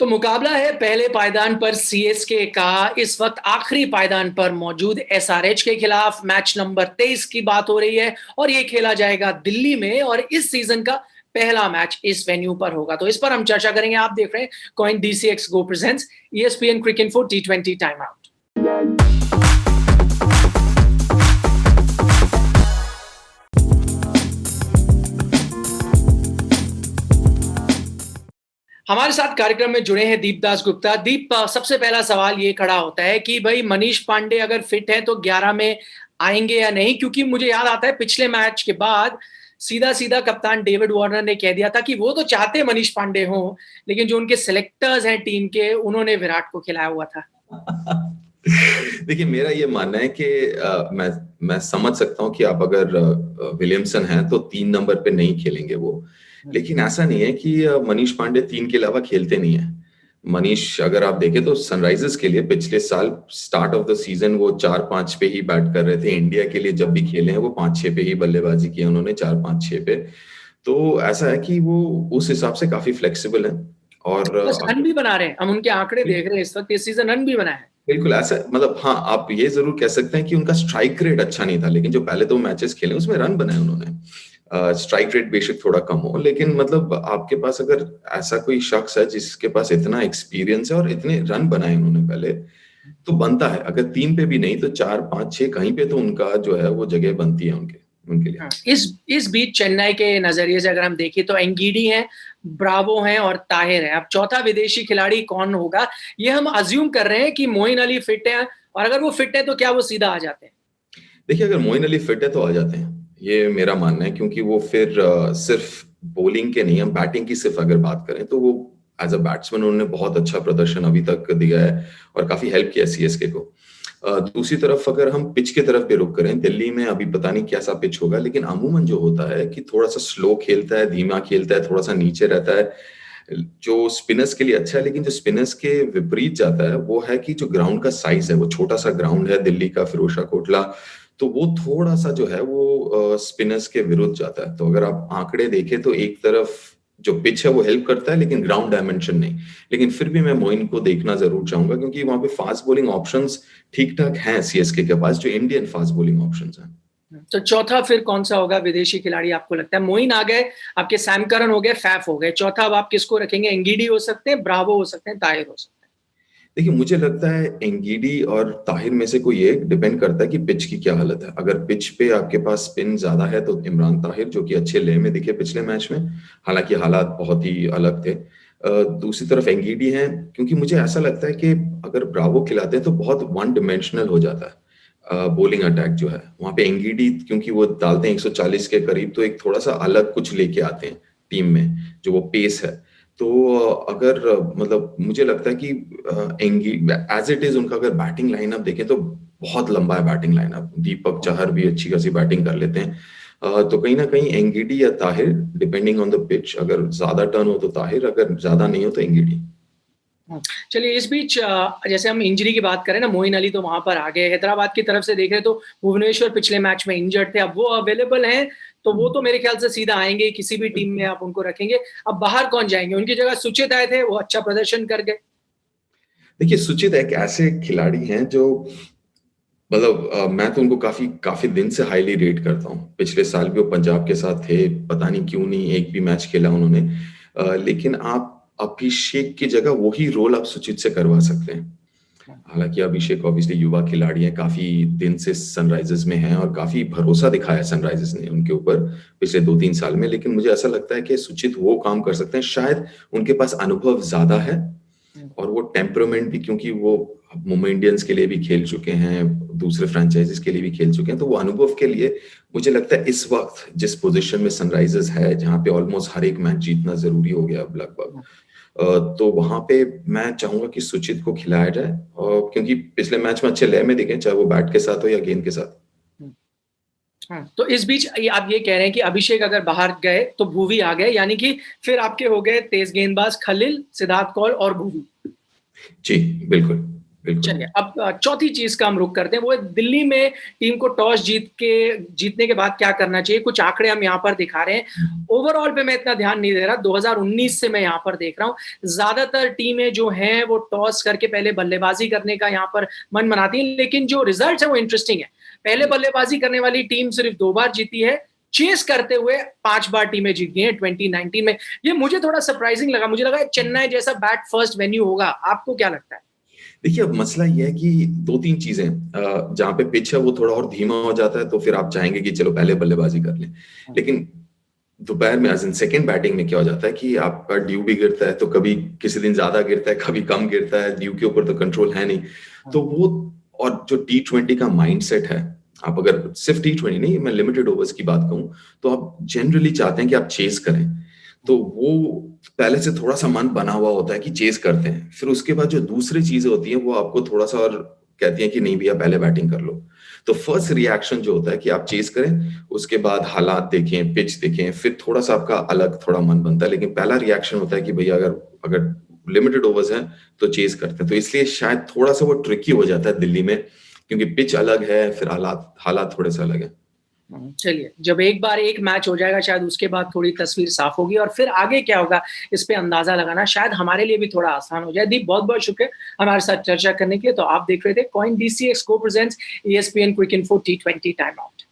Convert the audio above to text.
तो मुकाबला है पहले पायदान पर सीएसके का इस वक्त आखिरी पायदान पर मौजूद एसआरएच के खिलाफ। मैच नंबर 23 की बात हो रही है और ये खेला जाएगा दिल्ली में और इस सीजन का पहला मैच इस वेन्यू पर होगा। तो इस पर हम चर्चा करेंगे। आप देख रहे हैं CoinDCX go presents ESPN Cricinfo T20 time out. हमारे साथ कार्यक्रम में जुड़े हैं दीप दास गुप्ता। दीप, सबसे पहला सवाल ये खड़ा होता है कि भाई मनीष पांडे अगर फिट है तो 11 में आएंगे या नहीं, क्योंकि मुझे याद आता है पिछले मैच के बाद सीधा सीधा कप्तान डेविड वार्नर ने कह दिया था कि वो तो चाहते मनीष पांडे हो, लेकिन जो उनके सिलेक्टर्स हैं टीम के, उन्होंने विराट को खिलाया हुआ था। देखिए, मेरा ये मानना है कि मैं समझ सकता हूँ कि आप अगर विलियमसन हैं तो 3 नंबर पे नहीं खेलेंगे वो, लेकिन ऐसा नहीं है कि मनीष पांडे 3 के अलावा खेलते नहीं है। मनीष, अगर आप देखें तो सनराइजर्स के लिए पिछले साल स्टार्ट ऑफ द सीजन वो 4-5 पे ही बैट कर रहे थे। इंडिया के लिए जब भी खेले हैं वो 5-6 पे ही बल्लेबाजी की है उन्होंने, 4-5-6 पे। तो ऐसा है कि वो उस हिसाब से काफी फ्लेक्सिबल है और रन भी बना रहे हैं। हम उनके आंकड़े देख रहे हैं इस वक्त, इस सीजन रन भी बना है। बिल्कुल ऐसा, मतलब हाँ, आप ये जरूर कह सकते हैं कि उनका स्ट्राइक रेट अच्छा नहीं था, लेकिन जो पहले 2 मैचेस खेले उसमें रन बनाए उन्होंने। स्ट्राइक रेट बेशक थोड़ा कम हो, लेकिन मतलब आपके पास अगर ऐसा कोई शख्स है जिसके पास इतना एक्सपीरियंस है और इतने रन बनाए उन्होंने पहले, तो बनता है। अगर 3 पे भी नहीं तो 4-5-6 कहीं पे तो उनका जो है वो जगह बनती है उनके लिए। इस बीच चेन्नई के नजरिए से अगर हम देखें तो एंगीडी हैं, ब्रावो हैं और ताहिर है। अब चौथा विदेशी खिलाड़ी कौन होगा, ये हम अज्यूम कर रहे हैं कि मोइन अली फिट है, और अगर वो फिट है तो क्या वो सीधा आ जाते हैं? देखिए, अगर मोइन अली फिट है तो आ जाते हैं, ये मेरा मानना है, क्योंकि वो फिर सिर्फ बॉलिंग के नहीं, हम बैटिंग की सिर्फ अगर बात करें तो वो एज अ बैट्समैन उन्होंने बहुत अच्छा प्रदर्शन अभी तक दिया है और काफी हेल्प किया सीएसके को। दूसरी तरफ अगर हम पिच की तरफ भी रुक करें, दिल्ली में अभी पता नहीं कैसा पिच होगा, लेकिन अमूमन जो होता है कि थोड़ा सा स्लो खेलता है, धीमा खेलता है, थोड़ा सा नीचे रहता है, जो स्पिनर्स के लिए अच्छा है। लेकिन जो स्पिनर्स के विपरीत जाता है वो है कि जो ग्राउंड का साइज है, वो छोटा सा ग्राउंड है दिल्ली का, फिरोजशाह कोटला, तो वो थोड़ा सा जो है वो स्पिनर्स के विरुद्ध जाता है। तो अगर आप आंकड़े देखें तो एक तरफ जो पिच है वो हेल्प करता है, लेकिन ग्राउंड डायमेंशन नहीं। लेकिन फिर भी मैं मोइन को देखना जरूर चाहूंगा, क्योंकि वहां पे फास्ट बॉलिंग ऑप्शंस ठीक ठाक हैं सीएसके के पास, जो इंडियन फास्ट बॉलिंग ऑप्शंस हैं। तो चौथा फिर कौन सा होगा विदेशी खिलाड़ी आपको लगता है? मोइन आ गए, आपके सैम करन हो गए, फैफ हो गए, चौथा अब आप किसको रखेंगे? एंगीडी हो सकते हैं, ब्रावो हो सकते हैं, ताहिर हो सकते हैं। देखिए, मुझे लगता है एंगीडी और ताहिर में से कोई एक, डिपेंड करता है कि पिच की क्या हालत है। अगर पिच पे आपके पास स्पिन ज्यादा है तो इमरान ताहिर, जो कि अच्छे ले में दिखे पिछले मैच में, हालांकि हालात बहुत ही अलग थे। दूसरी तरफ एंगीडी है, क्योंकि मुझे ऐसा लगता है कि अगर ब्रावो खिलाते हैं तो बहुत वन डिमेंशनल हो जाता है बॉलिंग अटैक जो है वहां पे। एंगीडी क्योंकि वो डालते हैं 140 के करीब, तो एक थोड़ा सा अलग कुछ लेके आते हैं टीम में, जो वो पेस है। तो अगर मतलब मुझे लगता है कि एज इट इज उनका अगर बैटिंग लाइनअप देखें तो बहुत लंबा है बैटिंग लाइनअप। दीपक चाहर भी अच्छी खासी बैटिंग कर लेते हैं। तो कहीं ना कहीं एंगीडी या Tahir, depending on the pitch. अगर ज्यादा टर्न हो तो ताहिर, अगर ज्यादा नहीं हो तो एंगीडी। चलिए, इस बीच जैसे हम इंजरी की बात करें ना, मोइन अली तो वहां पर आ गए। हैदराबाद की तरफ से देख रहे तो भुवनेश्वर पिछले मैच में इंजर्ड थे, अब वो अवेलेबल हैं, तो वो तो मेरे ख्याल से सीधा आएंगे, किसी भी टीम में आप उनको रखेंगे। अब बाहर कौन जाएंगे? उनकी जगह सुचित आए थे, वो अच्छा प्रदर्शन कर गए। देखिए, सुचित एक ऐसे खिलाड़ी हैं जो मतलब मैं तो उनको काफी काफी दिन से हाईली रेट करता हूँ। पिछले साल भी वो पंजाब के साथ थे, पता नहीं क्यों नहीं एक भी मैच खेला उन्होंने। लेकिन आप अभिषेक की जगह वही रोल आप सुचित से करवा सकते हैं। हालांकि अभिषेक ऑब्वियसली युवा खिलाड़ी है, काफी दिन से सनराइजर्स में है और काफी भरोसा दिखाया सनराइजर्स ने उनके ऊपर पिछले 2-3 साल में। लेकिन मुझे ऐसा लगता है कि सुचित वो काम कर सकते हैं, शायद उनके पास अनुभव ज्यादा है और वो टेम्परामेंट भी, क्योंकि वो मुंबई इंडियंस के लिए भी खेल चुके हैं, दूसरे फ्रेंचाइजीज के लिए भी खेल चुके हैं, तो वो अनुभव के लिए मुझे लगता है इस वक्त जिस पोजीशन में सनराइजर्स है, जहां पे ऑलमोस्ट हर एक मैच जीतना जरूरी हो गया अब लगभग, तो वहां पे मैं चाहूंगा कि सुचित को खिलाया जाए, और क्योंकि पिछले मैच में अच्छे लय में दिखे, चाहे वो बैट के साथ हो या गेंद के साथ। तो इस बीच आप ये कह रहे हैं कि अभिषेक अगर बाहर गए तो भुवी आ गए, यानी कि फिर आपके हो गए तेज गेंदबाज खलील, सिद्धार्थ कौल और भुवी। जी बिल्कुल। बिल्कुल। चलिए, अब चौथी चीज़ का हम रुख करते हैं, वो है दिल्ली में टीम को टॉस जीतने के बाद क्या करना चाहिए? कुछ आंकड़े हम यहाँ पर दिखा रहे हैं। ओवरऑल पे मैं इतना ध्यान नहीं दे रहा, 2019 से मैं यहाँ पर देख रहा हूँ। ज़्यादातर टीमें जो हैं, वो टॉस करके पहले बल्लेबाज़ी करने का यहाँ पर मन बनाती हैं, लेकिन जो रिज़ल्ट्स हैं, वो इंटरेस्टिंग है। पहले बल्लेबाज़ी करने वाली टीम सिर्फ 2 बार जीती है, चेस करते हुए 5 बार टीमें जीत गई हैं 2019 में। ये मुझे थोड़ा सरप्राइज़िंग लगा, मुझे लगा चेन्नई जैसा बैट फर्स्ट वेन्यू होगा। आपको क्या लगता है? देखिए, अब मसला ये है कि 2-3 चीज़ें जहाँ पे पिच है वो थोड़ा और धीमा हो जाता है, तो फिर आप चाहेंगे कि चलो पहले बल्लेबाज़ी कर लें। लेकिन दोपहर में एज़ इन सेकंड बैटिंग में क्या हो जाता है कि आपका ड्यू भी गिरता है, तो कभी किसी दिन ज़्यादा गिरता है, कभी कम गिरता है, ड्यू के ऊपर तो कंट्रोल है नहीं। तो वो और जो टी20 का माइंडसेट है, आप अगर सिर्फ टी20 नहीं, मैं लिमिटेड ओवर्स की बात कहूँ, तो आप जनरली चाहते हैं कि आप चेज़ करें। तो वो पहले से थोड़ा-सा मन बना हुआ होता है कि चेज़ करते हैं। फिर उसके बाद जो दूसरी चीज़ें होती हैं, वो आपको थोड़ा-सा और कहती हैं कि नहीं भैया पहले बैटिंग कर लो। तो फर्स्ट रिएक्शन जो होता है कि आप चेज़ करें, उसके बाद हालात देखें, पिच देखें, फिर थोड़ा-सा आपका अलग थोड़ा मन बनता है। लेकिन पहला रिएक्शन होता है कि भैया अगर अगर लिमिटेड ओवर्स हैं, तो चेज़ करते हैं। तो इसलिए शायद थोड़ा-सा वो ट्रिकी हो जाता है दिल्ली में, क्योंकि पिच अलग है, फिर हालात हालात थोड़े-से अलग हैं। चलिए, जब एक बार एक मैच हो जाएगा शायद उसके बाद थोड़ी तस्वीर साफ होगी और फिर आगे क्या होगा इस पे अंदाज़ा लगाना शायद हमारे लिए भी थोड़ा आसान हो जाए। दीप, बहुत-बहुत शुक्रिया हमारे साथ चर्चा करने के लिए। तो आप देख रहे थे कॉइन डीसीएक्स को presents ESPN quick info T20 time out.